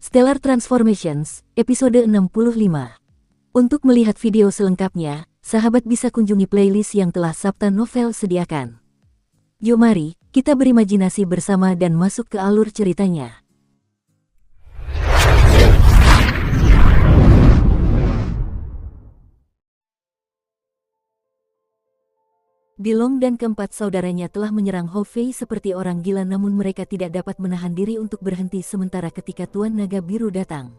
Stellar Transformations, episode 65. Untuk melihat video selengkapnya, sahabat bisa kunjungi playlist yang telah Sabta Novel sediakan. Yuk mari, kita berimajinasi bersama dan masuk ke alur ceritanya. Dilong dan keempat saudaranya telah menyerang Ho Fei seperti orang gila, namun mereka tidak dapat menahan diri untuk berhenti sementara ketika Tuan Naga Biru datang.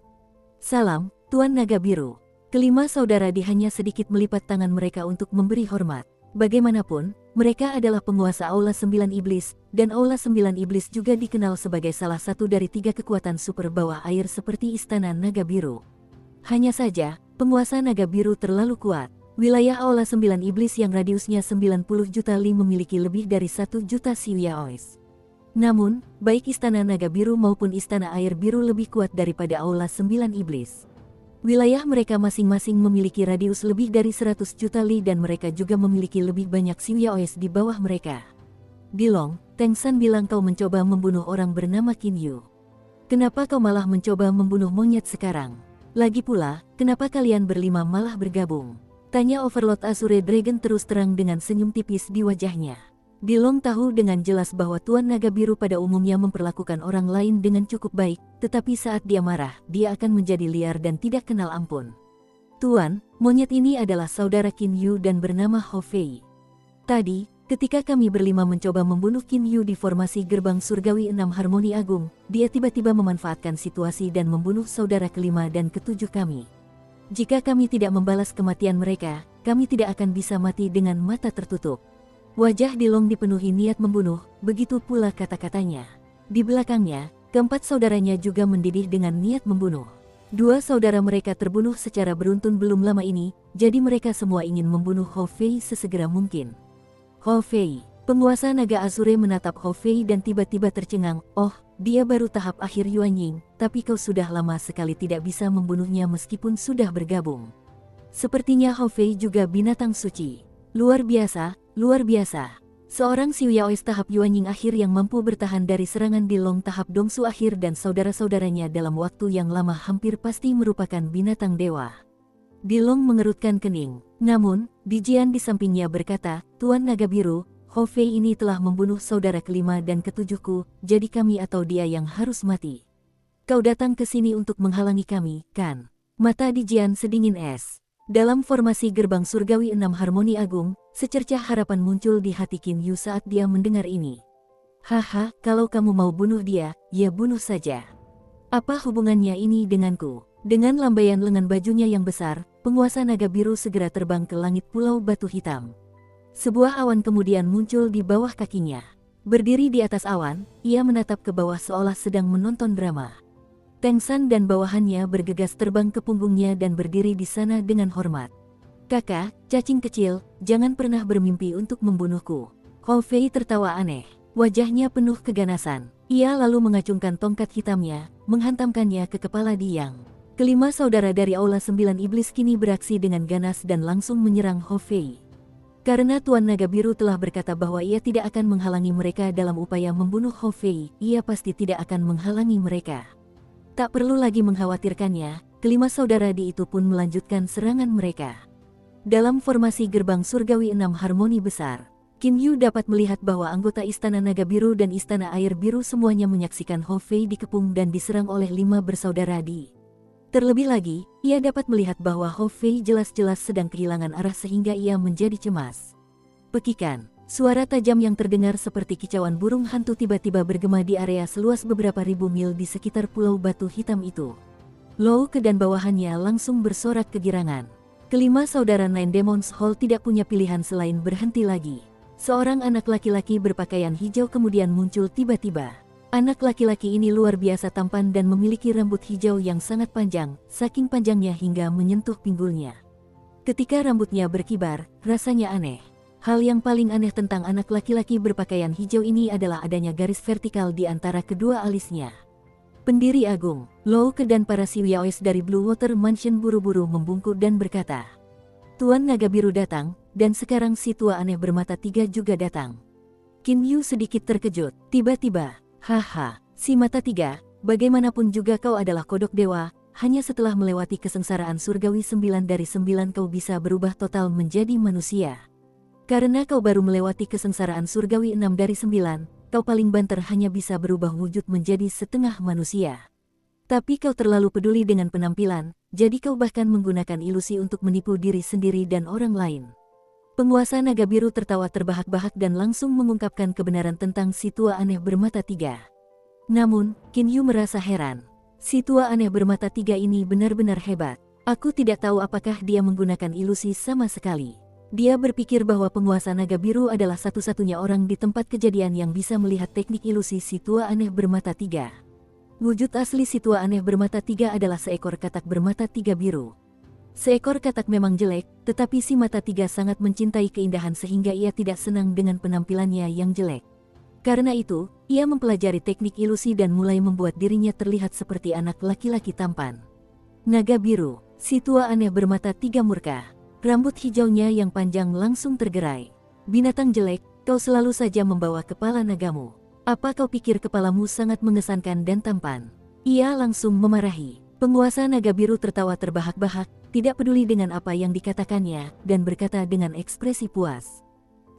Salam, Tuan Naga Biru. Kelima saudara hanya sedikit melipat tangan mereka untuk memberi hormat. Bagaimanapun, mereka adalah penguasa Aula 9 Iblis, dan Aula 9 Iblis juga dikenal sebagai salah satu dari 3 kekuatan super bawah air seperti Istana Naga Biru. Hanya saja, penguasa Naga Biru terlalu kuat. Wilayah Aula 9 Iblis yang radiusnya 90 juta li memiliki lebih dari 1 juta Siuyaois. Namun, baik Istana Naga Biru maupun Istana Air Biru lebih kuat daripada Aula 9 Iblis. Wilayah mereka masing-masing memiliki radius lebih dari 100 juta li dan mereka juga memiliki lebih banyak Siuyaois di bawah mereka. Dilong, Teng San bilang kau mencoba membunuh orang bernama Qin Yu. Kenapa kau malah mencoba membunuh monyet sekarang? Lagi pula, kenapa kalian berlima malah bergabung? Tanya Overlord Azure Dragon terus terang dengan senyum tipis di wajahnya. Dilong tahu dengan jelas bahwa Tuan Naga Biru pada umumnya memperlakukan orang lain dengan cukup baik, tetapi saat dia marah, dia akan menjadi liar dan tidak kenal ampun. Tuan, monyet ini adalah saudara Qin Yu dan bernama Ho Fei. Tadi, ketika kami berlima mencoba membunuh Qin Yu di formasi gerbang surgawi 6 Harmoni Agung, dia tiba-tiba memanfaatkan situasi dan membunuh saudara kelima dan ketujuh kami. Jika kami tidak membalas kematian mereka, kami tidak akan bisa mati dengan mata tertutup. Wajah Dilong dipenuhi niat membunuh, begitu pula kata-katanya. Di belakangnya, keempat saudaranya juga mendidih dengan niat membunuh. Dua saudara mereka terbunuh secara beruntun belum lama ini, jadi mereka semua ingin membunuh Ho Fei sesegera mungkin. Ho Fei, penguasa naga Azure menatap Ho Fei dan tiba-tiba tercengang, oh, dia baru tahap akhir Yuanying, tapi kau sudah lama sekali tidak bisa membunuhnya meskipun sudah bergabung. Sepertinya Ho Fei juga binatang suci. Luar biasa, luar biasa. Seorang Siuyaois tahap Yuanying akhir yang mampu bertahan dari serangan Dilong tahap Dongsu akhir dan saudara-saudaranya dalam waktu yang lama hampir pasti merupakan binatang dewa. Dilong mengerutkan kening. Namun, Dijian di sampingnya berkata, Tuan Naga Biru, Ho Fei ini telah membunuh saudara kelima dan ketujuhku, jadi kami atau dia yang harus mati. Kau datang ke sini untuk menghalangi kami, kan? Mata Dijian sedingin es. Dalam formasi gerbang surgawi 6 Harmoni Agung, secercah harapan muncul di hati Qin Yu saat dia mendengar ini. Haha, kalau kamu mau bunuh dia, ya bunuh saja. Apa hubungannya ini denganku? Dengan lambaian lengan bajunya yang besar, penguasa naga biru segera terbang ke langit Pulau Batu Hitam. Sebuah awan kemudian muncul di bawah kakinya. Berdiri di atas awan, ia menatap ke bawah seolah sedang menonton drama. Teng San dan bawahannya bergegas terbang ke punggungnya dan berdiri di sana dengan hormat. Kakak, cacing kecil, jangan pernah bermimpi untuk membunuhku. Ho Fei tertawa aneh. Wajahnya penuh keganasan. Ia lalu mengacungkan tongkat hitamnya, menghantamkannya ke kepala Diyang. Kelima saudara dari Aula 9 Iblis kini beraksi dengan ganas dan langsung menyerang Ho Fei. Karena Tuan Naga Biru telah berkata bahwa ia tidak akan menghalangi mereka dalam upaya membunuh Ho Fei, ia pasti tidak akan menghalangi mereka. Tak perlu lagi mengkhawatirkannya, kelima saudara di itu pun melanjutkan serangan mereka. Dalam formasi gerbang surgawi 6 Harmoni Besar, Qin Yu dapat melihat bahwa anggota Istana Naga Biru dan Istana Air Biru semuanya menyaksikan Ho Fei dikepung dan diserang oleh 5 bersaudara di. Terlebih lagi, ia dapat melihat bahwa Ho Fei jelas-jelas sedang kehilangan arah sehingga ia menjadi cemas. Pekikan, suara tajam yang terdengar seperti kicauan burung hantu tiba-tiba bergema di area seluas beberapa ribu mil di sekitar Pulau Batu Hitam itu. Lou Ke dan bawahannya langsung bersorak kegirangan. Kelima saudara Nine Demons Hall tidak punya pilihan selain berhenti lagi. Seorang anak laki-laki berpakaian hijau kemudian muncul tiba-tiba. Anak laki-laki ini luar biasa tampan dan memiliki rambut hijau yang sangat panjang, saking panjangnya hingga menyentuh pinggulnya. Ketika rambutnya berkibar, rasanya aneh. Hal yang paling aneh tentang anak laki-laki berpakaian hijau ini adalah adanya garis vertikal di antara kedua alisnya. Pendiri Agung, Lou Ke dan para Siuyaois dari Blue Water Mansion buru-buru membungkuk dan berkata, Tuan Naga Biru datang, dan sekarang si tua aneh bermata 3 juga datang. Qin Yu sedikit terkejut, tiba-tiba. Haha, si mata 3, Bagaimanapun juga kau adalah kodok dewa, hanya setelah melewati kesengsaraan surgawi 9 dari 9 kau bisa berubah total menjadi manusia. Karena kau baru melewati kesengsaraan surgawi 6 dari 9, kau paling banter hanya bisa berubah wujud menjadi setengah manusia. Tapi kau terlalu peduli dengan penampilan, jadi kau bahkan menggunakan ilusi untuk menipu diri sendiri dan orang lain. Penguasa naga biru tertawa terbahak-bahak dan langsung mengungkapkan kebenaran tentang si tua aneh bermata 3. Namun, Qin Yu merasa heran. Si tua aneh bermata 3 ini benar-benar hebat. Aku tidak tahu apakah dia menggunakan ilusi sama sekali. Dia berpikir bahwa penguasa naga biru adalah satu-satunya orang di tempat kejadian yang bisa melihat teknik ilusi si tua aneh bermata 3. Wujud asli si tua aneh bermata 3 adalah seekor katak bermata 3 biru. Seekor katak memang jelek, tetapi si mata 3 sangat mencintai keindahan sehingga ia tidak senang dengan penampilannya yang jelek. Karena itu, ia mempelajari teknik ilusi dan mulai membuat dirinya terlihat seperti anak laki-laki tampan. Naga biru, si tua aneh bermata 3 murka. Rambut hijaunya yang panjang langsung tergerai. Binatang jelek, kau selalu saja membawa kepala nagamu. Apa kau pikir kepalamu sangat mengesankan dan tampan? Ia langsung memarahi. Penguasa naga biru tertawa terbahak-bahak, tidak peduli dengan apa yang dikatakannya, dan berkata dengan ekspresi puas.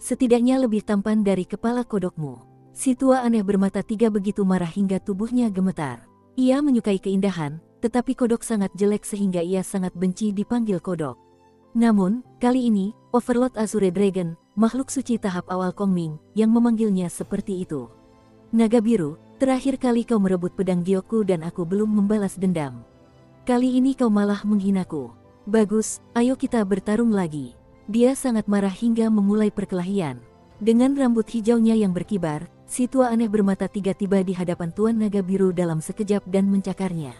Setidaknya lebih tampan dari kepala kodokmu. Si tua aneh bermata 3 begitu marah hingga tubuhnya gemetar. Ia menyukai keindahan, tetapi kodok sangat jelek sehingga ia sangat benci dipanggil kodok. Namun, kali ini, Overlord Azure Dragon, makhluk suci tahap awal Kongming, yang memanggilnya seperti itu. Naga biru, terakhir kali kau merebut pedang giokku dan aku belum membalas dendam. Kali ini kau malah menghinaku. Bagus, ayo kita bertarung lagi. Dia sangat marah hingga memulai perkelahian. Dengan rambut hijaunya yang berkibar, si tua aneh bermata 3 tiba di hadapan Tuan Naga Biru dalam sekejap dan mencakarnya.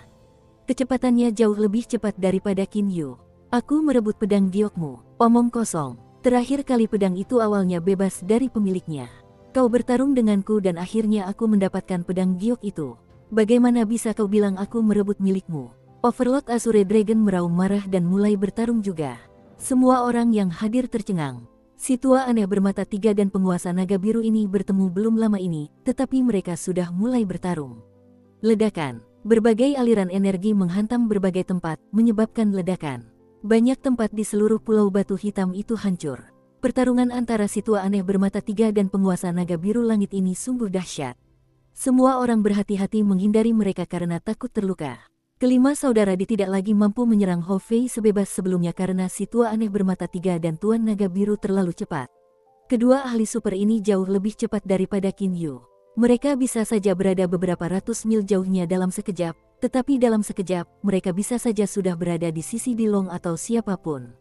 Kecepatannya jauh lebih cepat daripada Qin Yu. Aku merebut pedang giokmu, omong kosong. Terakhir kali pedang itu awalnya bebas dari pemiliknya. Kau bertarung denganku dan akhirnya aku mendapatkan pedang giok itu. Bagaimana bisa kau bilang aku merebut milikmu? Overlord Azure Dragon meraung marah dan mulai bertarung juga. Semua orang yang hadir tercengang. Si tua aneh bermata 3 dan penguasa naga biru ini bertemu belum lama ini, tetapi mereka sudah mulai bertarung. Ledakan. Berbagai aliran energi menghantam berbagai tempat, menyebabkan ledakan. Banyak tempat di seluruh pulau batu hitam itu hancur. Pertarungan antara si tua aneh bermata 3 dan penguasa naga biru langit ini sungguh dahsyat. Semua orang berhati-hati menghindari mereka karena takut terluka. Kelima saudara tidak lagi mampu menyerang Hou Fei sebebas sebelumnya karena si tua aneh bermata 3 dan Tuan Naga Biru terlalu cepat. Kedua ahli super ini jauh lebih cepat daripada Qin Yu. Mereka bisa saja berada beberapa ratus mil jauhnya dalam sekejap, tetapi dalam sekejap, mereka bisa saja sudah berada di sisi Dilong atau siapapun.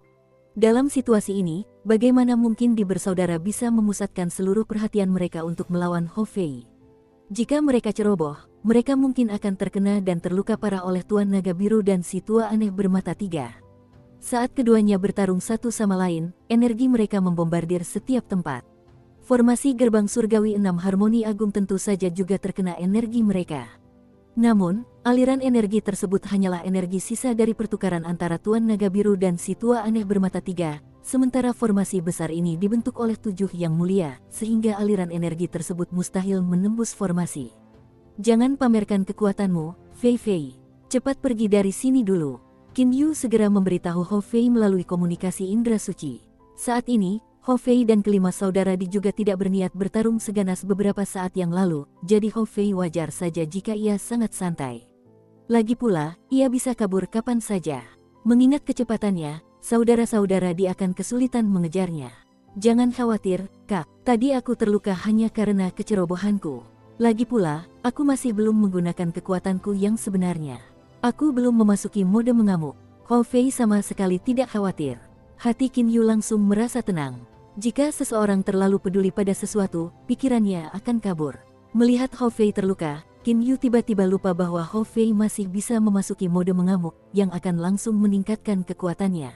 Dalam situasi ini, bagaimana mungkin di bersaudara bisa memusatkan seluruh perhatian mereka untuk melawan Hou Fei? Jika mereka ceroboh, mereka mungkin akan terkena dan terluka parah oleh Tuan Naga Biru dan si tua aneh bermata 3. Saat keduanya bertarung satu sama lain, energi mereka membombardir setiap tempat. Formasi gerbang surgawi 6 harmoni agung tentu saja juga terkena energi mereka. Namun, aliran energi tersebut hanyalah energi sisa dari pertukaran antara Tuan Naga Biru dan si tua aneh bermata 3, sementara formasi besar ini dibentuk oleh 7 yang mulia, sehingga aliran energi tersebut mustahil menembus formasi. Jangan pamerkan kekuatanmu, Fei Fei. Cepat pergi dari sini dulu. Qin Yu segera memberitahu Hou Fei melalui komunikasi indera suci. Saat ini, Hou Fei dan kelima saudara juga tidak berniat bertarung seganas beberapa saat yang lalu, jadi Hou Fei wajar saja jika ia sangat santai. Lagi pula, ia bisa kabur kapan saja. Mengingat kecepatannya, saudara-saudara akan kesulitan mengejarnya. Jangan khawatir, Kak, tadi aku terluka hanya karena kecerobohanku. Lagi pula, aku masih belum menggunakan kekuatanku yang sebenarnya. Aku belum memasuki mode mengamuk. Hou Fei sama sekali tidak khawatir. Hati Qin Yu langsung merasa tenang. Jika seseorang terlalu peduli pada sesuatu, pikirannya akan kabur. Melihat Hou Fei terluka, Qin Yu tiba-tiba lupa bahwa Hou Fei masih bisa memasuki mode mengamuk, yang akan langsung meningkatkan kekuatannya.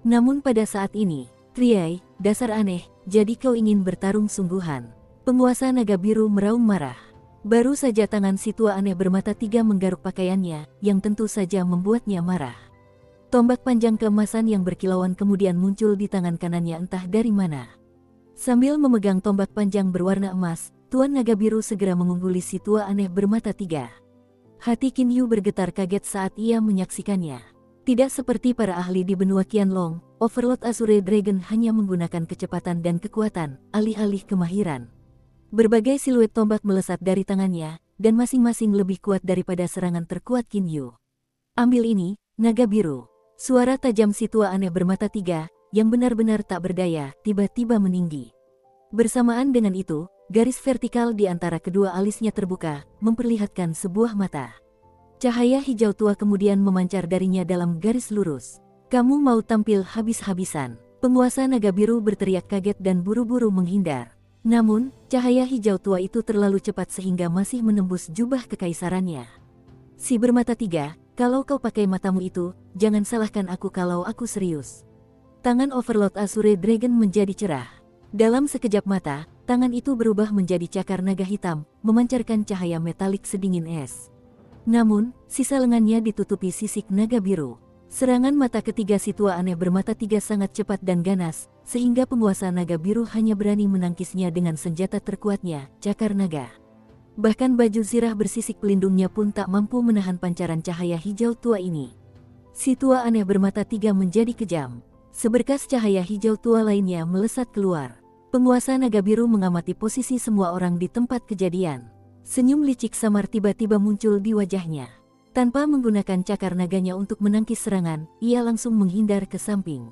Namun pada saat ini, Triai, dasar aneh, jadi kau ingin bertarung sungguhan. Penguasa naga biru meraung marah. Baru saja tangan si tua aneh bermata 3 menggaruk pakaiannya, yang tentu saja membuatnya marah. Tombak panjang keemasan yang berkilauan kemudian muncul di tangan kanannya entah dari mana. Sambil memegang tombak panjang berwarna emas, Tuan Naga Biru segera mengungguli si tua aneh bermata 3. Hati Qin Yu bergetar kaget saat ia menyaksikannya. Tidak seperti para ahli di benua Qianlong, Overlord Azure Dragon hanya menggunakan kecepatan dan kekuatan, alih-alih kemahiran. Berbagai siluet tombak melesat dari tangannya, dan masing-masing lebih kuat daripada serangan terkuat Qin Yu. Ambil ini, naga biru. Suara tajam si tua aneh bermata tiga, yang benar-benar tak berdaya, tiba-tiba meninggi. Bersamaan dengan itu, garis vertikal di antara kedua alisnya terbuka, memperlihatkan sebuah mata. Cahaya hijau tua kemudian memancar darinya dalam garis lurus. Kamu mau tampil habis-habisan? Penguasa naga biru berteriak kaget dan buru-buru menghindar. Namun, cahaya hijau tua itu terlalu cepat sehingga masih menembus jubah kekaisarannya. Si bermata tiga, kalau kau pakai matamu itu, jangan salahkan aku kalau aku serius. Tangan Overlord Azure Dragon menjadi cerah. Dalam sekejap mata, tangan itu berubah menjadi cakar naga hitam, memancarkan cahaya metalik sedingin es. Namun, sisa lengannya ditutupi sisik naga biru. Serangan mata ketiga si tua aneh bermata tiga sangat cepat dan ganas, sehingga penguasa naga biru hanya berani menangkisnya dengan senjata terkuatnya, cakar naga. Bahkan baju zirah bersisik pelindungnya pun tak mampu menahan pancaran cahaya hijau tua ini. Si tua aneh bermata tiga menjadi kejam. Seberkas cahaya hijau tua lainnya melesat keluar. Penguasa naga biru mengamati posisi semua orang di tempat kejadian. Senyum licik samar tiba-tiba muncul di wajahnya. Tanpa menggunakan cakar naganya untuk menangkis serangan, ia langsung menghindar ke samping.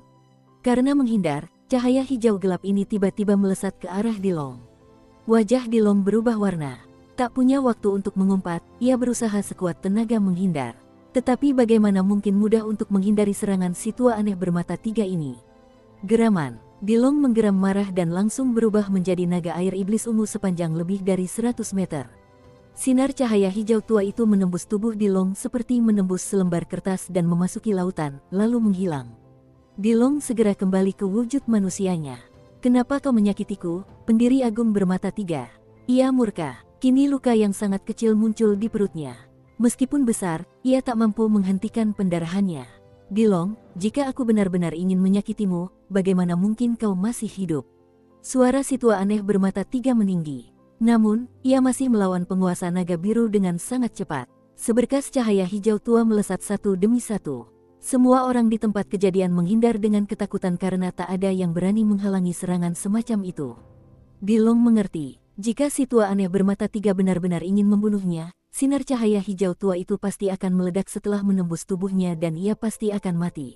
Karena menghindar, cahaya hijau gelap ini tiba-tiba melesat ke arah Dilong. Wajah Dilong berubah warna. Tak punya waktu untuk mengumpat, ia berusaha sekuat tenaga menghindar. Tetapi bagaimana mungkin mudah untuk menghindari serangan si tua aneh bermata tiga ini? Geraman. Dilong menggeram marah dan langsung berubah menjadi naga air iblis ungu sepanjang lebih dari 100 meter. Sinar cahaya hijau tua itu menembus tubuh Dilong seperti menembus selembar kertas dan memasuki lautan, lalu menghilang. Dilong segera kembali ke wujud manusianya. Kenapa kau menyakitiku, pendiri agung bermata tiga? Ia murka. Kini luka yang sangat kecil muncul di perutnya. Meskipun besar, ia tak mampu menghentikan pendarahannya. Dilong, jika aku benar-benar ingin menyakitimu, bagaimana mungkin kau masih hidup? Suara si tua aneh bermata tiga meninggi. Namun, ia masih melawan penguasa naga biru dengan sangat cepat. Seberkas cahaya hijau tua melesat satu demi satu. Semua orang di tempat kejadian menghindar dengan ketakutan karena tak ada yang berani menghalangi serangan semacam itu. Dilong mengerti, jika si tua aneh bermata tiga benar-benar ingin membunuhnya, sinar cahaya hijau tua itu pasti akan meledak setelah menembus tubuhnya dan ia pasti akan mati.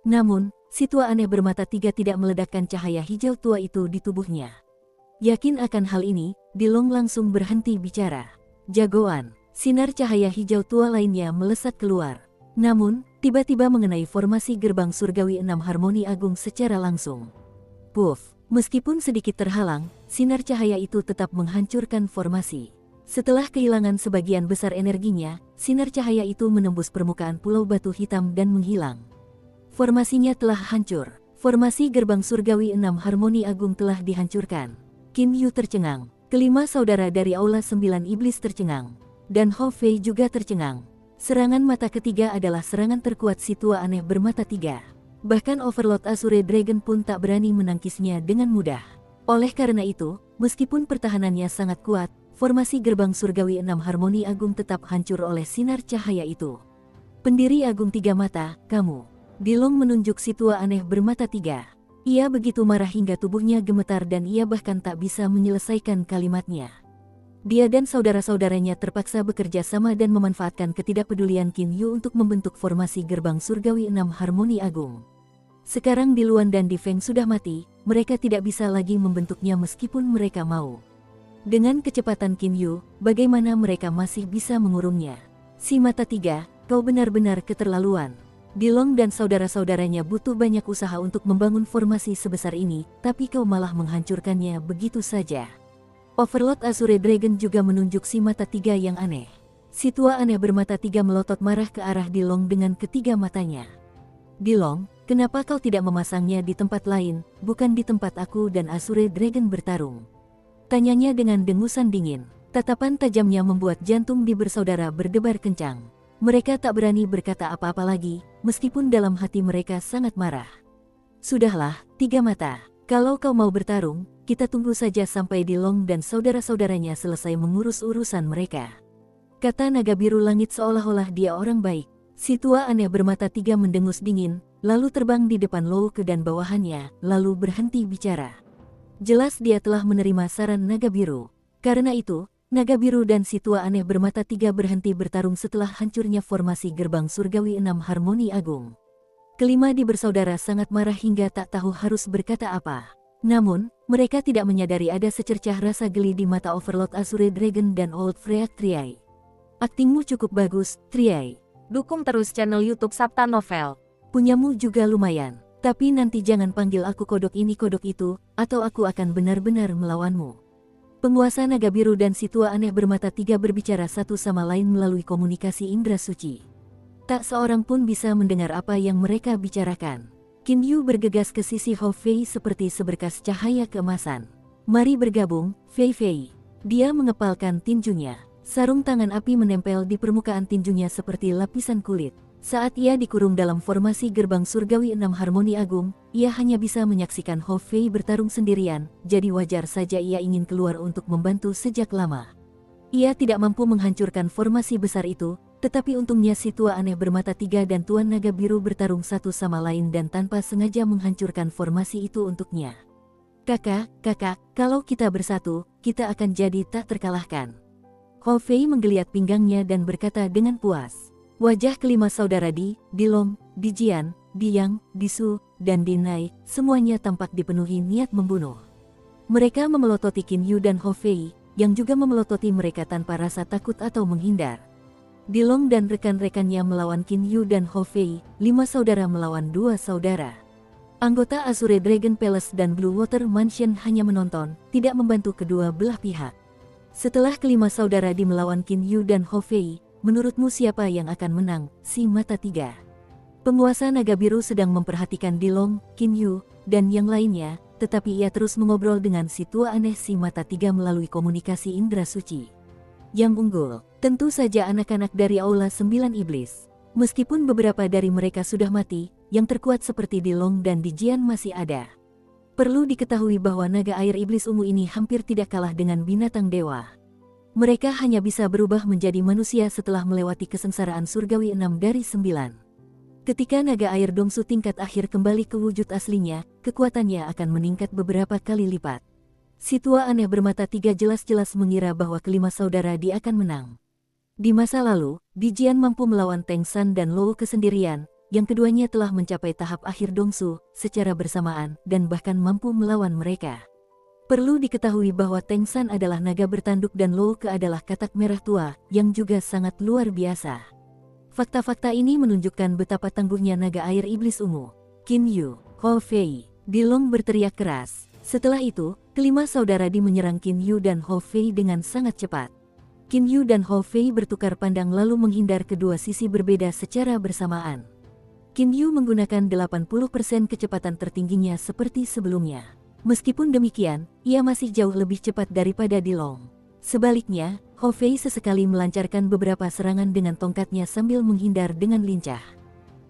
Namun, si tua aneh bermata tiga tidak meledakkan cahaya hijau tua itu di tubuhnya. Yakin akan hal ini, Dilong langsung berhenti bicara. Jagoan, sinar cahaya hijau tua lainnya melesat keluar. Namun, tiba-tiba mengenai formasi gerbang surgawi 6 harmoni agung secara langsung. Puff, meskipun sedikit terhalang, sinar cahaya itu tetap menghancurkan formasi. Setelah kehilangan sebagian besar energinya, sinar cahaya itu menembus permukaan pulau batu hitam dan menghilang. Formasinya telah hancur. Formasi gerbang surgawi 6 harmoni agung telah dihancurkan. Qin Yu tercengang, kelima saudara dari Aula 9 Iblis tercengang, dan Hou Fei juga tercengang. Serangan mata ketiga adalah serangan terkuat si tua aneh bermata tiga. Bahkan Overlord Azure Dragon pun tak berani menangkisnya dengan mudah. Oleh karena itu, meskipun pertahanannya sangat kuat, formasi gerbang surgawi 6 harmoni agung tetap hancur oleh sinar cahaya itu. Pendiri agung tiga mata, kamu. Dilong menunjuk si tua aneh bermata tiga. Ia begitu marah hingga tubuhnya gemetar dan ia bahkan tak bisa menyelesaikan kalimatnya. Dia dan saudara-saudaranya terpaksa bekerja sama dan memanfaatkan ketidakpedulian Qin Yu untuk membentuk formasi gerbang surgawi 6 harmoni agung. Sekarang Di Luan dan Di Feng sudah mati, mereka tidak bisa lagi membentuknya meskipun mereka mau. Dengan kecepatan Qin Yu, bagaimana mereka masih bisa mengurungnya? Si mata tiga, kau benar-benar keterlaluan. Dilong dan saudara-saudaranya butuh banyak usaha untuk membangun formasi sebesar ini, tapi kau malah menghancurkannya begitu saja. Overlord Azure Dragon juga menunjuk si mata tiga yang aneh. Si tua aneh bermata tiga melotot marah ke arah Dilong dengan ketiga matanya. Dilong, kenapa kau tidak memasangnya di tempat lain, bukan di tempat aku dan Azure Dragon bertarung? Tanyanya dengan dengusan dingin. Tatapan tajamnya membuat jantung di bersaudara berdebar kencang. Mereka tak berani berkata apa-apa lagi, meskipun dalam hati mereka sangat marah. Sudahlah, tiga mata. Kalau kau mau bertarung, kita tunggu saja sampai Dilong dan saudara-saudaranya selesai mengurus urusan mereka. kata naga biru langit seolah-olah dia orang baik. Si tua aneh bermata tiga mendengus dingin, lalu terbang di depan Louke dan bawahannya, lalu berhenti bicara. Jelas dia telah menerima saran naga biru. Karena itu, naga biru dan si tua aneh bermata tiga berhenti bertarung setelah hancurnya formasi gerbang surgawi 6 Harmoni Agung. Kelima di bersaudara sangat marah hingga tak tahu harus berkata apa. Namun, mereka tidak menyadari ada secercah rasa geli di mata Overlord Azure Dragon dan Old Freak Triai. Aktingmu cukup bagus, Triai. Dukung terus channel YouTube Sabta Novel. Punyamu juga lumayan. Tapi nanti jangan panggil aku kodok ini kodok itu, atau aku akan benar-benar melawanmu. Penguasa naga biru dan si tua aneh bermata tiga berbicara satu sama lain melalui komunikasi indera suci. Tak seorang pun bisa mendengar apa yang mereka bicarakan. Qin Yu bergegas ke sisi Hou Fei seperti seberkas cahaya keemasan. Mari bergabung, Fei Fei. Dia mengepalkan tinjunya. Sarung tangan api menempel di permukaan tinjunya seperti lapisan kulit. Saat ia dikurung dalam formasi gerbang surgawi 6 Harmoni Agung, ia hanya bisa menyaksikan Hou Fei bertarung sendirian, jadi wajar saja ia ingin keluar untuk membantu sejak lama. Ia tidak mampu menghancurkan formasi besar itu, tetapi untungnya si tua aneh bermata tiga dan Tuan Naga Biru bertarung satu sama lain dan tanpa sengaja menghancurkan formasi itu untuknya. Kakak, kalau kita bersatu, kita akan jadi tak terkalahkan. Hou Fei menggeliat pinggangnya dan berkata dengan puas. Wajah kelima saudara Dilong, Dijian, Diyang, Disu, dan Dinai, semuanya tampak dipenuhi niat membunuh. Mereka memelototi Qin Yu dan Hou Fei, yang juga memelototi mereka tanpa rasa takut atau menghindar. Dilong dan rekan-rekannya melawan Qin Yu dan Hou Fei, 5 saudara melawan 2 saudara. Anggota Azure Dragon Palace dan Blue Water Mansion hanya menonton, tidak membantu kedua belah pihak. Setelah kelima saudara melawan Qin Yu dan Hou Fei, menurutmu siapa yang akan menang, si mata tiga? Penguasa naga biru sedang memperhatikan Dilong, Qin Yu, dan yang lainnya, tetapi ia terus mengobrol dengan si tua aneh si mata tiga melalui komunikasi indera suci. Yang unggul, tentu saja anak-anak dari Aula 9 Iblis. Meskipun beberapa dari mereka sudah mati, yang terkuat seperti Dilong dan Dijian masih ada. Perlu diketahui bahwa naga air iblis ungu ini hampir tidak kalah dengan binatang dewa. Mereka hanya bisa berubah menjadi manusia setelah melewati kesengsaraan surgawi 6 dari 9. Ketika naga air Dongsu tingkat akhir kembali ke wujud aslinya, kekuatannya akan meningkat beberapa kali lipat. Si tua aneh bermata tiga jelas-jelas mengira bahwa kelima saudara dia akan menang. Di masa lalu, Dijian mampu melawan Teng San dan Louke kesendirian, yang keduanya telah mencapai tahap akhir Dongsu secara bersamaan dan bahkan mampu melawan mereka. Perlu diketahui bahwa Teng San adalah naga bertanduk dan Louke adalah katak merah tua yang juga sangat luar biasa. Fakta-fakta ini menunjukkan betapa tangguhnya naga air iblis ungu. Qin Yu, Hou Fei, Dilong berteriak keras. Setelah itu, kelima saudara menyerang Qin Yu dan Hou Fei dengan sangat cepat. Qin Yu dan Hou Fei bertukar pandang lalu menghindar kedua sisi berbeda secara bersamaan. Qin Yu menggunakan 80% kecepatan tertingginya seperti sebelumnya. Meskipun demikian, ia masih jauh lebih cepat daripada Dilong. Sebaliknya, Hou Fei sesekali melancarkan beberapa serangan dengan tongkatnya sambil menghindar dengan lincah.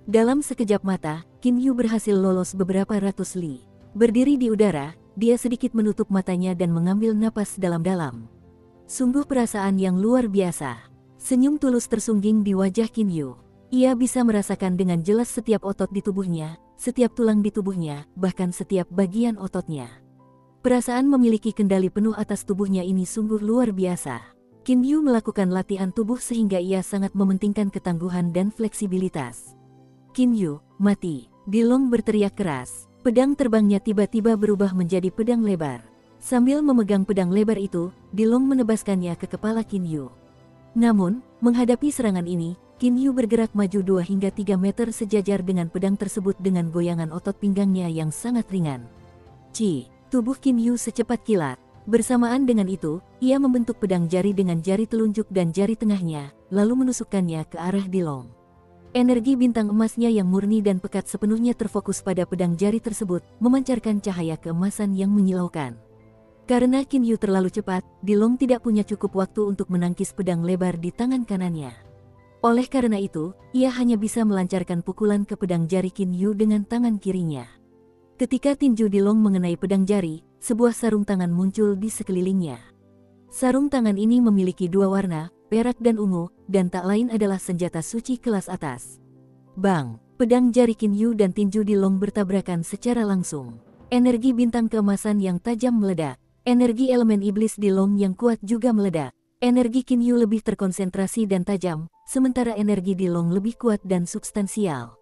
Dalam sekejap mata, Qin Yu berhasil lolos beberapa ratus li. Berdiri di udara, dia sedikit menutup matanya dan mengambil napas dalam-dalam. Sungguh perasaan yang luar biasa. Senyum tulus tersungging di wajah Qin Yu. Ia bisa merasakan dengan jelas setiap otot di tubuhnya, setiap tulang di tubuhnya, bahkan setiap bagian ototnya. Perasaan memiliki kendali penuh atas tubuhnya ini sungguh luar biasa. Qin Yu melakukan latihan tubuh sehingga ia sangat mementingkan ketangguhan dan fleksibilitas. Qin Yu, mati! Dilong berteriak keras. Pedang terbangnya tiba-tiba berubah menjadi pedang lebar. Sambil memegang pedang lebar itu, Dilong menebaskannya ke kepala Qin Yu. Namun, menghadapi serangan ini, Qin Yu bergerak maju 2 hingga 3 meter sejajar dengan pedang tersebut dengan goyangan otot pinggangnya yang sangat ringan. Tubuh Qin Yu secepat kilat. Bersamaan dengan itu, ia membentuk pedang jari dengan jari telunjuk dan jari tengahnya, lalu menusukkannya ke arah Dilong. Energi bintang emasnya yang murni dan pekat sepenuhnya terfokus pada pedang jari tersebut, memancarkan cahaya keemasan yang menyilaukan. Karena Qin Yu terlalu cepat, Dilong tidak punya cukup waktu untuk menangkis pedang lebar di tangan kanannya. Oleh karena itu, ia hanya bisa melancarkan pukulan ke pedang jari Qin Yu dengan tangan kirinya. Ketika tinju Dilong mengenai pedang jari, sebuah sarung tangan muncul di sekelilingnya. Sarung tangan ini memiliki 2 warna, perak dan ungu, dan tak lain adalah senjata suci kelas atas. Bang! Pedang jari Qin Yu dan tinju Di Long bertabrakan secara langsung. Energi bintang keemasan yang tajam meledak. Energi elemen iblis Di Long yang kuat juga meledak. Energi Qin Yu lebih terkonsentrasi dan tajam, sementara energi Di Long lebih kuat dan substansial.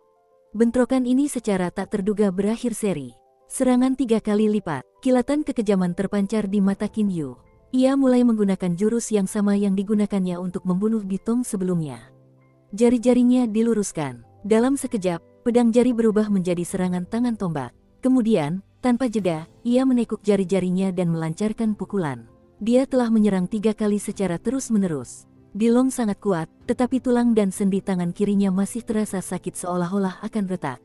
Bentrokan ini secara tak terduga berakhir seri. Serangan 3 kali lipat, kilatan kekejaman terpancar di mata Qin Yu. Ia mulai menggunakan jurus yang sama yang digunakannya untuk membunuh Bitong sebelumnya. Jari-jarinya diluruskan. Dalam sekejap, pedang jari berubah menjadi serangan tangan tombak. Kemudian, tanpa jeda, ia menekuk jari-jarinya dan melancarkan pukulan. Dia telah menyerang 3 kali secara terus-menerus. Di Long sangat kuat, tetapi tulang dan sendi tangan kirinya masih terasa sakit seolah-olah akan retak.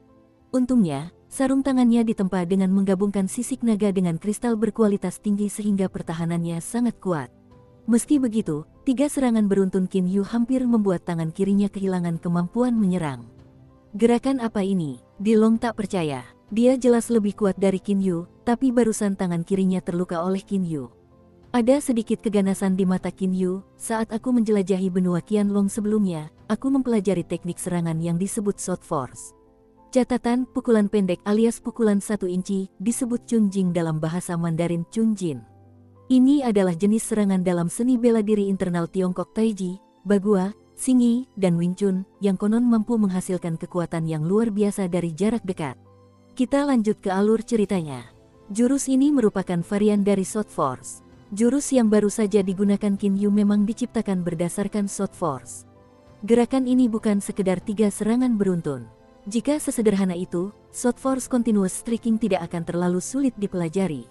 Untungnya, sarung tangannya ditempa dengan menggabungkan sisik naga dengan kristal berkualitas tinggi sehingga pertahanannya sangat kuat. Meski begitu, 3 serangan beruntun Qin Yu hampir membuat tangan kirinya kehilangan kemampuan menyerang. Gerakan apa ini? Di Long tak percaya. Dia jelas lebih kuat dari Qin Yu, tapi barusan tangan kirinya terluka oleh Qin Yu. Ada sedikit keganasan di mata Qin Yu. Saat aku menjelajahi benua Qianlong sebelumnya, aku mempelajari teknik serangan yang disebut Short Force. Catatan, pukulan pendek alias pukulan 1 inci, disebut Chunjing dalam bahasa Mandarin Chunjin. Ini adalah jenis serangan dalam seni bela diri internal Tiongkok Taiji, Bagua, Xingyi, dan Wing Chun, yang konon mampu menghasilkan kekuatan yang luar biasa dari jarak dekat. Kita lanjut ke alur ceritanya. Jurus ini merupakan varian dari Short Force. Jurus yang baru saja digunakan Qin Yu memang diciptakan berdasarkan Short Force. Gerakan ini bukan sekedar 3 serangan beruntun. Jika sesederhana itu, Short Force Continuous Striking tidak akan terlalu sulit dipelajari.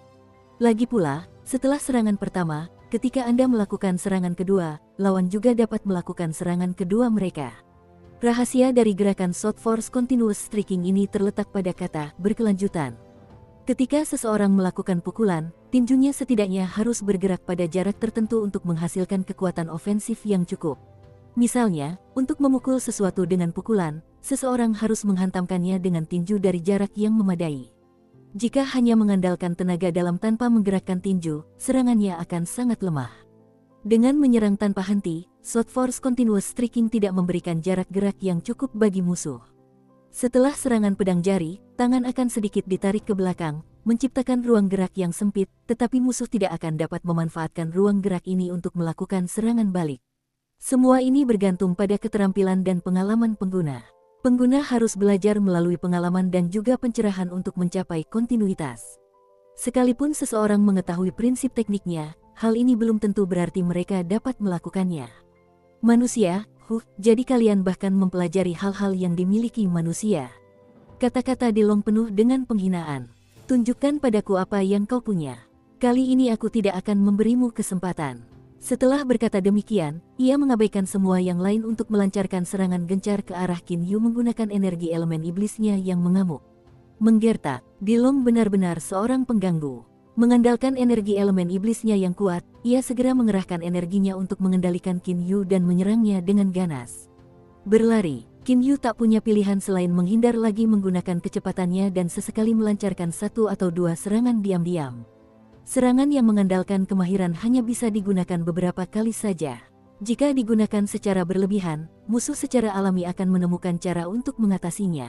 Lagi pula, setelah serangan pertama, ketika Anda melakukan serangan kedua, lawan juga dapat melakukan serangan kedua mereka. Rahasia dari gerakan Short Force Continuous Striking ini terletak pada kata berkelanjutan. Ketika seseorang melakukan pukulan, tinjunya setidaknya harus bergerak pada jarak tertentu untuk menghasilkan kekuatan ofensif yang cukup. Misalnya, untuk memukul sesuatu dengan pukulan, seseorang harus menghantamkannya dengan tinju dari jarak yang memadai. Jika hanya mengandalkan tenaga dalam tanpa menggerakkan tinju, serangannya akan sangat lemah. Dengan menyerang tanpa henti, Short Force Continuous Striking tidak memberikan jarak gerak yang cukup bagi musuh. Setelah serangan pedang jari, tangan akan sedikit ditarik ke belakang, menciptakan ruang gerak yang sempit, tetapi musuh tidak akan dapat memanfaatkan ruang gerak ini untuk melakukan serangan balik. Semua ini bergantung pada keterampilan dan pengalaman pengguna. Pengguna harus belajar melalui pengalaman dan juga pencerahan untuk mencapai kontinuitas. Sekalipun seseorang mengetahui prinsip tekniknya, hal ini belum tentu berarti mereka dapat melakukannya. Manusia, jadi kalian bahkan mempelajari hal-hal yang dimiliki manusia. Kata-kata Di Long penuh dengan penghinaan. Tunjukkan padaku apa yang kau punya. Kali ini aku tidak akan memberimu kesempatan. Setelah berkata demikian, ia mengabaikan semua yang lain untuk melancarkan serangan gencar ke arah Qin Yu menggunakan energi elemen iblisnya yang mengamuk. Menggertak, Di Long benar-benar seorang pengganggu. Mengandalkan energi elemen iblisnya yang kuat, ia segera mengerahkan energinya untuk mengendalikan Qin Yu dan menyerangnya dengan ganas. Berlari, Qin Yu tak punya pilihan selain menghindar lagi menggunakan kecepatannya dan sesekali melancarkan 1 atau 2 serangan diam-diam. Serangan yang mengandalkan kemahiran hanya bisa digunakan beberapa kali saja. Jika digunakan secara berlebihan, musuh secara alami akan menemukan cara untuk mengatasinya.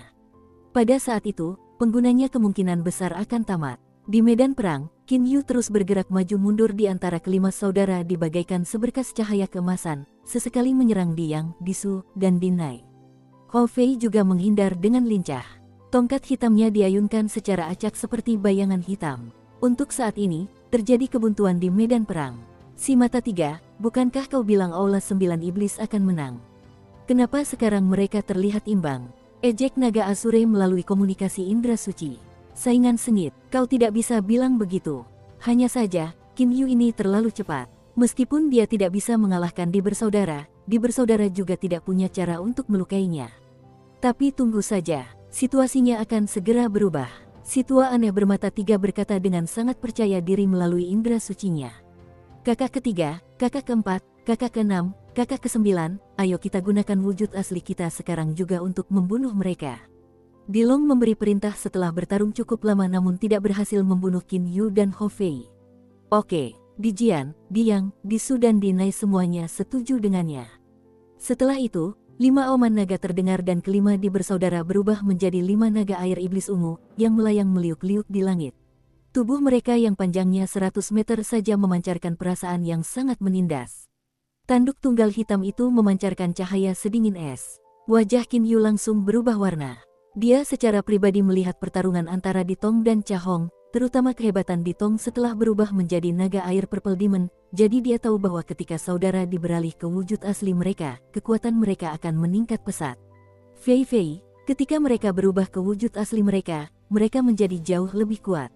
Pada saat itu, penggunanya kemungkinan besar akan tamat. Di medan perang, Qin Yu terus bergerak maju mundur di antara kelima saudara di bagaikan seberkas cahaya keemasan, sesekali menyerang Diyang, Disu, dan Dinai. Hou Fei juga menghindar dengan lincah. Tongkat hitamnya diayunkan secara acak seperti bayangan hitam. Untuk saat ini, terjadi kebuntuan di medan perang. Si mata 3, bukankah kau bilang Aula 9 Iblis akan menang? Kenapa sekarang mereka terlihat imbang? Ejek naga Asure melalui komunikasi indera suci. Saingan sengit, kau tidak bisa bilang begitu. Hanya saja, Qin Yu ini terlalu cepat. Meskipun dia tidak bisa mengalahkan di bersaudara juga tidak punya cara untuk melukainya. Tapi tunggu saja, situasinya akan segera berubah. Si tua aneh bermata 3 berkata dengan sangat percaya diri melalui indera sucinya. Kakak ketiga, kakak keempat, kakak keenam, kakak ke-9, ayo kita gunakan wujud asli kita sekarang juga untuk membunuh mereka. Di Long memberi perintah setelah bertarung cukup lama namun tidak berhasil membunuh Qin Yu dan Hou Fei. Oke, Dijian, Diang, Disu dan Dinai semuanya setuju dengannya. Setelah itu, 5 auman naga terdengar dan kelima di bersaudara berubah menjadi 5 naga air iblis ungu yang melayang meliuk-liuk di langit. Tubuh mereka yang panjangnya 100 meter saja memancarkan perasaan yang sangat menindas. Tanduk tunggal hitam itu memancarkan cahaya sedingin es. Wajah Qin Yu langsung berubah warna. Dia secara pribadi melihat pertarungan antara Ditong dan Chahong, terutama kehebatan Ditong setelah berubah menjadi naga air Purple Demon, jadi dia tahu bahwa ketika saudara beralih ke wujud asli mereka, kekuatan mereka akan meningkat pesat. Fei Fei, ketika mereka berubah ke wujud asli mereka menjadi jauh lebih kuat.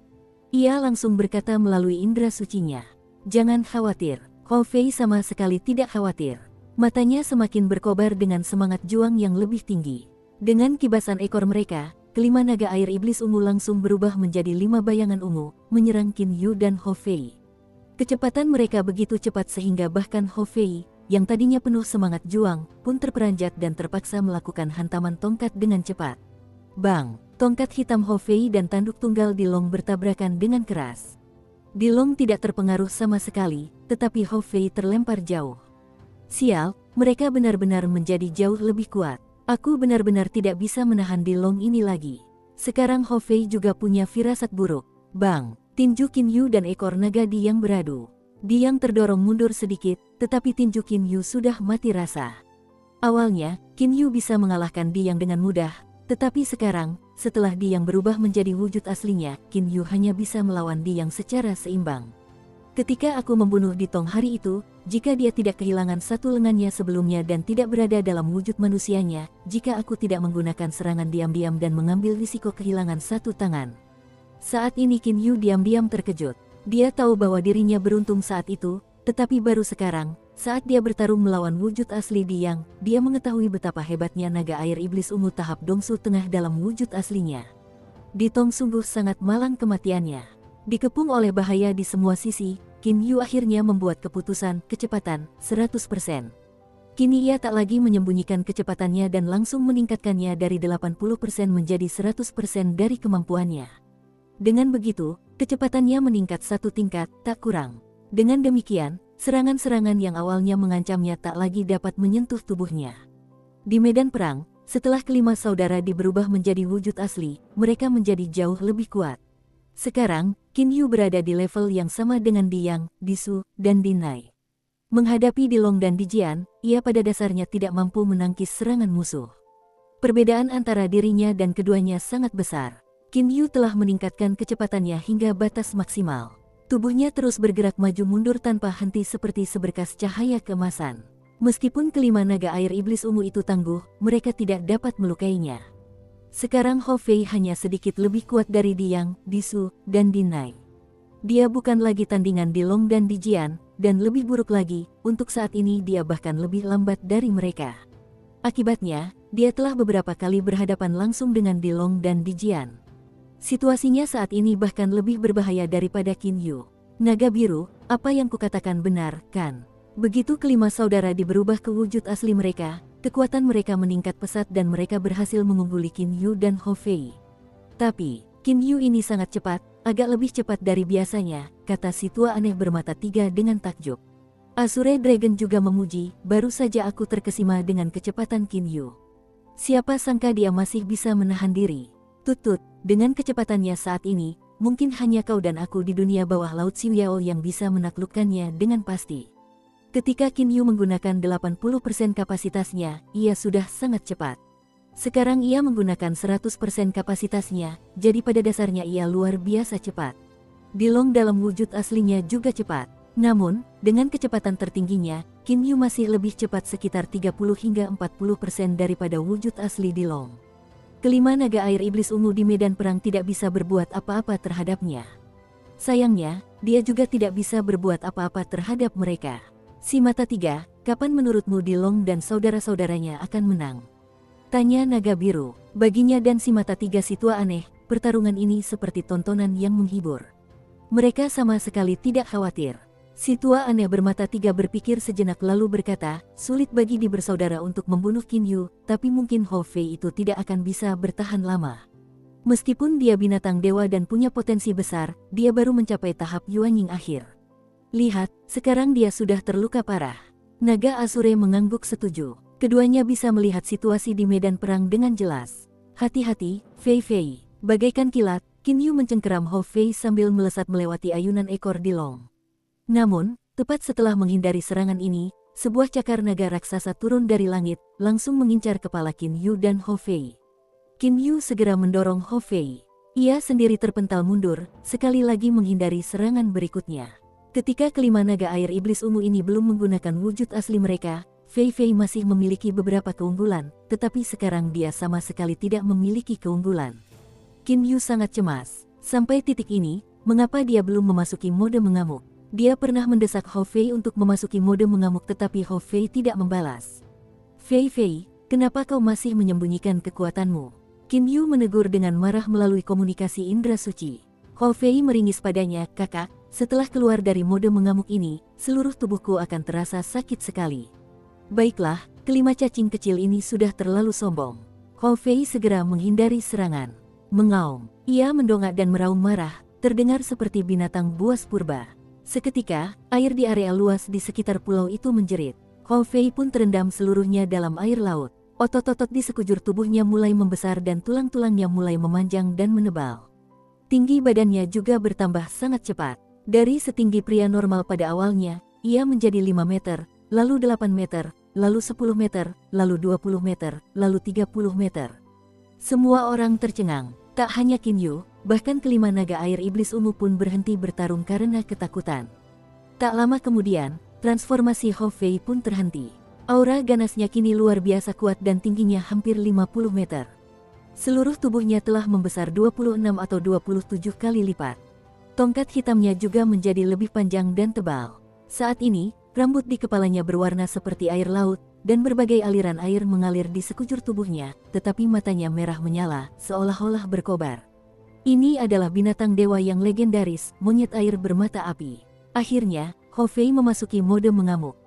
Ia langsung berkata melalui indera sucinya, "Jangan khawatir." Hou Fei sama sekali tidak khawatir. Matanya semakin berkobar dengan semangat juang yang lebih tinggi. Dengan kibasan ekor mereka, kelima naga air iblis ungu langsung berubah menjadi 5 bayangan ungu, menyerang Qin Yu dan Hou Fei. Kecepatan mereka begitu cepat sehingga bahkan Hou Fei, yang tadinya penuh semangat juang, pun terperanjat dan terpaksa melakukan hantaman tongkat dengan cepat. Bang! Tongkat hitam Hou Fei dan tanduk tunggal Dilong bertabrakan dengan keras. Dilong tidak terpengaruh sama sekali, tetapi Hou Fei terlempar jauh. Sial, mereka benar-benar menjadi jauh lebih kuat. Aku benar-benar tidak bisa menahan Dilong ini lagi. Sekarang Hou Fei juga punya firasat buruk. Bang! Tinju Qin Yu dan ekor naga Diang beradu. Diang terdorong mundur sedikit, tetapi tinju Qin Yu sudah mati rasa. Awalnya, Qin Yu bisa mengalahkan Diang dengan mudah, tetapi sekarang, setelah Diang berubah menjadi wujud aslinya, Qin Yu hanya bisa melawan Diang secara seimbang. Ketika aku membunuh Ditong hari itu, jika dia tidak kehilangan satu lengannya sebelumnya dan tidak berada dalam wujud manusianya, jika aku tidak menggunakan serangan diam-diam dan mengambil risiko kehilangan satu tangan. Saat ini Qin Yu diam-diam terkejut. Dia tahu bahwa dirinya beruntung saat itu, tetapi baru sekarang, saat dia bertarung melawan wujud asli Diang, dia mengetahui betapa hebatnya naga air iblis ungu tahap Dongsu tengah dalam wujud aslinya. Ditong sungguh sangat malang kematiannya. Dikepung oleh bahaya di semua sisi, Qin Yu akhirnya membuat keputusan, kecepatan, 100%. Kini ia tak lagi menyembunyikan kecepatannya dan langsung meningkatkannya dari 80% menjadi 100% dari kemampuannya. Dengan begitu, kecepatannya meningkat satu tingkat, tak kurang. Dengan demikian, serangan-serangan yang awalnya mengancamnya tak lagi dapat menyentuh tubuhnya. Di medan perang, setelah kelima saudara berubah menjadi wujud asli, mereka menjadi jauh lebih kuat. Sekarang, Qin Yu berada di level yang sama dengan Diang, Disu, dan Dinai. Menghadapi Dilong dan Dijian, ia pada dasarnya tidak mampu menangkis serangan musuh. Perbedaan antara dirinya dan keduanya sangat besar. Qin Yu telah meningkatkan kecepatannya hingga batas maksimal. Tubuhnya terus bergerak maju mundur tanpa henti seperti seberkas cahaya keemasan. Meskipun kelima naga air iblis ungu itu tangguh, mereka tidak dapat melukainya. Sekarang Hou Fei hanya sedikit lebih kuat dari Diang, Disu, dan Dinai. Dia bukan lagi tandingan Dilong dan Dijian, dan lebih buruk lagi, untuk saat ini dia bahkan lebih lambat dari mereka. Akibatnya, dia telah beberapa kali berhadapan langsung dengan Dilong dan Dijian. Situasinya saat ini bahkan lebih berbahaya daripada Qin Yu. Naga biru, apa yang kukatakan benar, kan? Begitu kelima saudara berubah ke wujud asli mereka, kekuatan mereka meningkat pesat dan mereka berhasil mengungguli Qin Yu dan Hou Fei. Tapi, Qin Yu ini sangat cepat, agak lebih cepat dari biasanya, kata si tua aneh bermata 3 dengan takjub. Azure Dragon juga memuji, baru saja aku terkesima dengan kecepatan Qin Yu. Siapa sangka dia masih bisa menahan diri. Tutut, dengan kecepatannya saat ini, mungkin hanya kau dan aku di dunia bawah laut Xiuyao yang bisa menaklukkannya dengan pasti. Ketika Qin Yu menggunakan 80% kapasitasnya, ia sudah sangat cepat. Sekarang ia menggunakan 100% kapasitasnya, jadi pada dasarnya ia luar biasa cepat. Dilong dalam wujud aslinya juga cepat. Namun, dengan kecepatan tertingginya, Qin Yu masih lebih cepat sekitar 30 hingga 40% daripada wujud asli Dilong. Kelima naga air iblis ungu di medan perang tidak bisa berbuat apa-apa terhadapnya. Sayangnya, dia juga tidak bisa berbuat apa-apa terhadap mereka. Si mata 3, kapan menurutmu Dilong dan saudara-saudaranya akan menang? Tanya naga biru. Baginya dan si mata 3 si tua aneh, pertarungan ini seperti tontonan yang menghibur. Mereka sama sekali tidak khawatir. Si tua aneh bermata 3 berpikir sejenak lalu berkata, sulit bagi bersaudara untuk membunuh Qin Yu, tapi mungkin Hou Fei itu tidak akan bisa bertahan lama. Meskipun dia binatang dewa dan punya potensi besar, dia baru mencapai tahap Yuanying akhir. Lihat, sekarang dia sudah terluka parah. Naga Azure mengangguk setuju. Keduanya bisa melihat situasi di medan perang dengan jelas. Hati-hati, Fei Fei. Bagaikan kilat, Qin Yu mencengkeram Hou Fei sambil melesat melewati ayunan ekor Dilong. Namun, tepat setelah menghindari serangan ini, sebuah cakar naga raksasa turun dari langit, langsung mengincar kepala Qin Yu dan Hou Fei. Qin Yu segera mendorong Hou Fei. Ia sendiri terpental mundur, sekali lagi menghindari serangan berikutnya. Ketika kelima naga air iblis ungu ini belum menggunakan wujud asli mereka, Fei Fei masih memiliki beberapa keunggulan, tetapi sekarang dia sama sekali tidak memiliki keunggulan. Qin Yu sangat cemas. Sampai titik ini, mengapa dia belum memasuki mode mengamuk? Dia pernah mendesak Hou Fei untuk memasuki mode mengamuk tetapi Hou Fei tidak membalas. Fei Fei, kenapa kau masih menyembunyikan kekuatanmu? Qin Yu menegur dengan marah melalui komunikasi indera suci. Hou Fei meringis padanya, kakak, setelah keluar dari mode mengamuk ini, seluruh tubuhku akan terasa sakit sekali. Baiklah, kelima cacing kecil ini sudah terlalu sombong. Hou Fei segera menghindari serangan. Mengaum, ia mendongak dan meraung marah, terdengar seperti binatang buas purba. Seketika, air di area luas di sekitar pulau itu menjerit. Hou Fei pun terendam seluruhnya dalam air laut. Otot-otot di sekujur tubuhnya mulai membesar dan tulang-tulangnya mulai memanjang dan menebal. Tinggi badannya juga bertambah sangat cepat. Dari setinggi pria normal pada awalnya, ia menjadi 5 meter, lalu 8 meter, lalu 10 meter, lalu 20 meter, lalu 30 meter. Semua orang tercengang, tak hanya Qin Yu, bahkan kelima naga air iblis ungu pun berhenti bertarung karena ketakutan. Tak lama kemudian, transformasi Hou Fei pun terhenti. Aura ganasnya kini luar biasa kuat dan tingginya hampir 50 meter. Seluruh tubuhnya telah membesar 26 atau 27 kali lipat. Tongkat hitamnya juga menjadi lebih panjang dan tebal. Saat ini, rambut di kepalanya berwarna seperti air laut, dan berbagai aliran air mengalir di sekujur tubuhnya, tetapi matanya merah menyala, seolah-olah berkobar. Ini adalah binatang dewa yang legendaris, monyet air bermata api. Akhirnya, Hou Fei memasuki mode mengamuk.